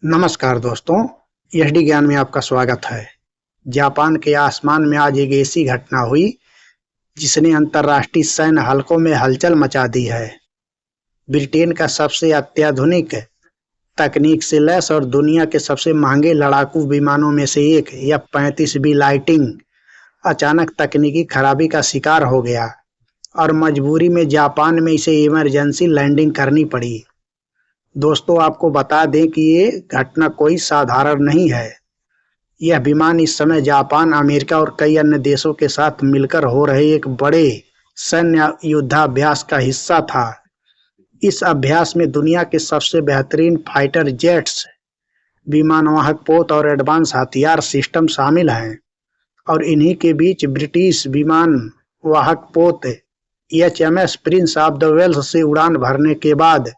नमस्कार दोस्तों, एसडी ज्ञान में आपका स्वागत है। जापान के आसमान में आज एक ऐसी घटना हुई जिसने अंतर्राष्ट्रीय सैन्य हलकों में हलचल मचा दी है। ब्रिटेन का सबसे अत्याधुनिक तकनीक से लैस और दुनिया के सबसे महंगे लड़ाकू विमानों में से एक F-35B लाइटिंग अचानक तकनीकी खराबी का शिकार हो गया और मजबूरी में जापान में इसे इमरजेंसी लैंडिंग करनी पड़ी। दोस्तों, आपको बता दें कि ये घटना कोई साधारण नहीं है। यह विमान इस समय जापान, अमेरिका और कई अन्य देशों के साथ मिलकर हो रहे एक बड़े सैन्य युद्धाभ्यास का हिस्सा था। इस अभ्यास में दुनिया के सबसे बेहतरीन फाइटर जेट्स, विमानवाहक पोत और एडवांस हथियार सिस्टम शामिल हैं और इन्हीं के बीच ब्रिटिश विमानवाहक पोत HMS Prince of the Wales से उड़ान भरने के बाद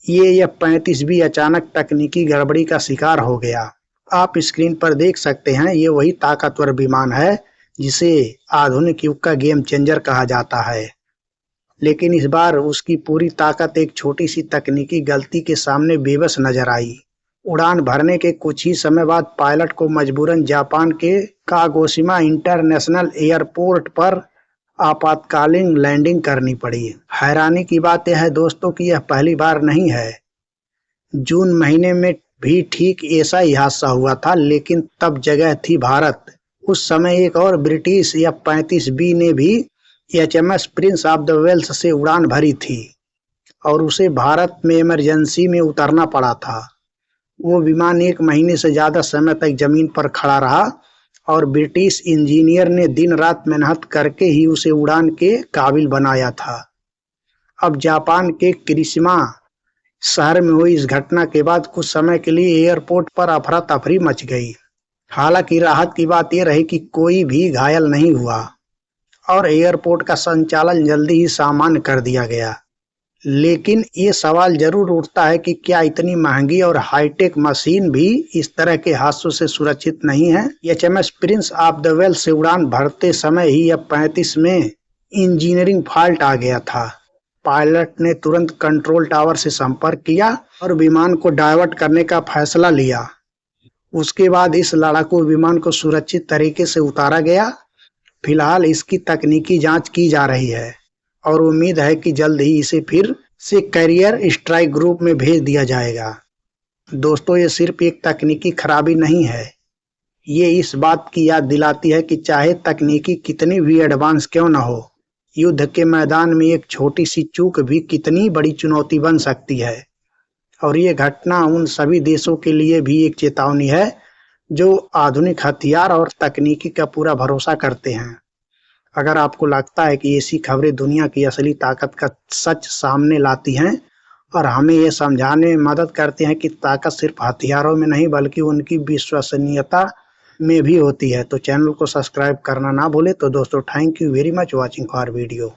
ये F-35B अचानक तकनीकी गड़बड़ी का शिकार हो गया। आप स्क्रीन पर देख सकते हैं, ये वही ताकतवर विमान है जिसे आधुनिक युग का गेम चेंजर कहा जाता है। लेकिन इस बार उसकी पूरी ताकत एक छोटी सी तकनीकी गलती के सामने बेबस नजर आई। उड़ान भरने के कुछ ही समय बाद पायलट को मजबूरन जापान के कागोशिमा इंटरनेशनल एयरपोर्ट पर आपातकालीन लैंडिंग करनी पड़ी। हैरानी की बात यह है दोस्तों कि यह पहली बार नहीं है। जून महीने में भी ठीक ऐसा ही हादसा हुआ था, लेकिन तब जगह थी भारत। उस समय एक और ब्रिटिश F-35B ने भी HMS Prince of the Wales से उड़ान भरी थी और उसे भारत में इमरजेंसी में उतरना पड़ा था। वो विमान 1 महीने से ज्यादा समय तक जमीन पर खड़ा रहा और ब्रिटिश इंजीनियर ने दिन रात मेहनत करके ही उसे उड़ान के काबिल बनाया था। अब जापान के किरीशिमा शहर में हुई इस घटना के बाद कुछ समय के लिए एयरपोर्ट पर अफरा तफरी मच गई। हालांकि राहत की बात यह रही कि कोई भी घायल नहीं हुआ और एयरपोर्ट का संचालन जल्दी ही सामान्य कर दिया गया। लेकिन ये सवाल जरूर उठता है कि क्या इतनी महंगी और हाईटेक मशीन भी इस तरह के हादसों से सुरक्षित नहीं है। HMS Prince of the Wales से उड़ान भरते समय ही F-35 में इंजीनियरिंग फॉल्ट आ गया था। पायलट ने तुरंत कंट्रोल टावर से संपर्क किया और विमान को डायवर्ट करने का फैसला लिया। उसके बाद इस लड़ाकू विमान को सुरक्षित तरीके से उतारा गया। फिलहाल इसकी तकनीकी जांच की जा रही है और उम्मीद है कि जल्द ही इसे फिर से कैरियर स्ट्राइक ग्रुप में भेज दिया जाएगा। दोस्तों, ये सिर्फ एक तकनीकी खराबी नहीं है, ये इस बात की याद दिलाती है कि चाहे तकनीकी कितनी भी एडवांस क्यों न हो, युद्ध के मैदान में एक छोटी सी चूक भी कितनी बड़ी चुनौती बन सकती है। और ये घटना उन सभी देशों के लिए भी एक चेतावनी है जो आधुनिक हथियार और तकनीकी का पूरा भरोसा करते हैं। अगर आपको लगता है कि ऐसी खबरें दुनिया की असली ताकत का सच सामने लाती हैं और हमें ये समझाने में मदद करते हैं कि ताकत सिर्फ हथियारों में नहीं बल्कि उनकी विश्वसनीयता में भी होती है, तो चैनल को सब्सक्राइब करना ना भूले। तो दोस्तों, thank you very much watching for video.